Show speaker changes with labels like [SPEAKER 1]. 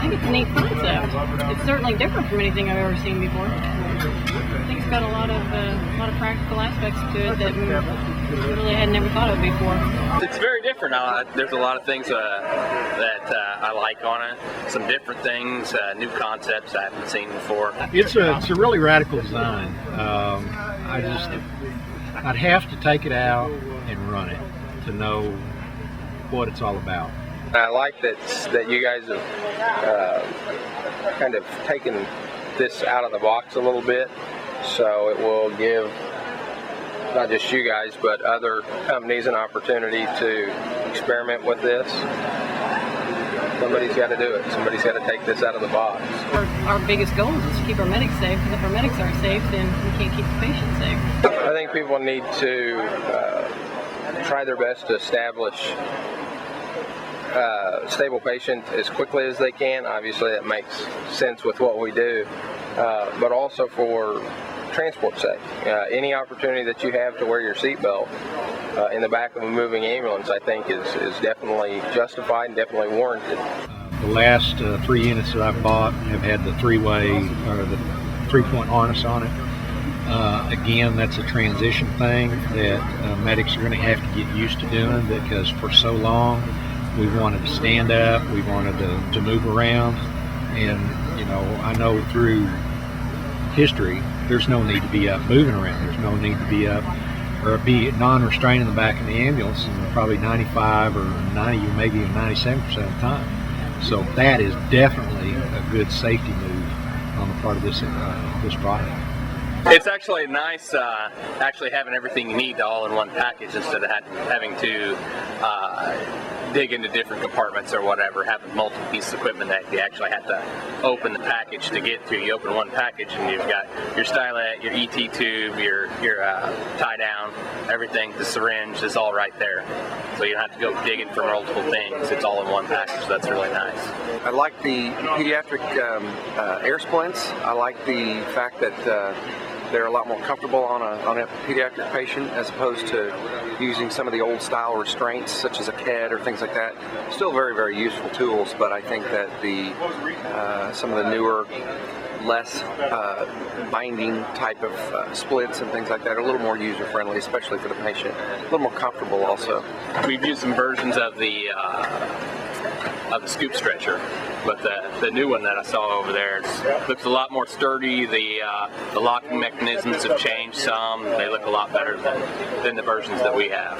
[SPEAKER 1] think it's a neat concept. It's certainly different from anything I've ever seen before. I think it's got a lot of practical aspects to it that we really had never thought of before.
[SPEAKER 2] It's very different. There's a lot of things that I like on it. Some different things, new concepts I haven't seen before.
[SPEAKER 3] It's a really radical design. I'd have to take it out and run it to know what it's all about.
[SPEAKER 4] I like that you guys have kind of taken this out of the box a little bit, so it will give not just you guys but other companies an opportunity to experiment with this. Somebody's got to do it. Somebody's got to take this out of the box.
[SPEAKER 1] Our biggest goal is to keep our medics safe, because if our medics aren't safe, then we can't keep the patients safe.
[SPEAKER 4] I think people need to try their best to establish stable patient as quickly as they can. Obviously that makes sense with what we do, but also for transport sake. Any opportunity that you have to wear your seatbelt in the back of a moving ambulance, I think is definitely justified and definitely warranted.
[SPEAKER 3] The last 3 units that I've bought have had the three-way or the three-point harness on it. Again, that's a transition thing that medics are going to have to get used to doing, because for so long we wanted to stand up, we wanted to move around, and I know through history there's no need to be up moving around. There's no need to be up or be non-restrained in the back of the ambulance, and probably 95 or 90 or maybe even 97% of the time. So that is definitely a good safety move on the part of this product.
[SPEAKER 2] It's actually nice actually having everything you need all in one package instead of having to dig into different compartments or whatever, having multiple pieces of equipment that you actually have to open the package to get to. You open one package and you've got your stylet, your ET tube, your tie down, everything, the syringe is all right there. So you don't have to go digging for multiple things. It's all in one package. So that's really nice.
[SPEAKER 5] I like the pediatric air splints. I like the fact that they're a lot more comfortable on a pediatric patient as opposed to using some of the old style restraints such as a CAD or things like that. Still very, very useful tools, but I think that some of the newer, less binding type of splits and things like that are a little more user friendly, especially for the patient. A little more comfortable also.
[SPEAKER 2] We've used some versions of the scoop stretcher, but the new one that I saw over there looks a lot more sturdy. The locking mechanisms have changed some. They look a lot better than the versions that we have.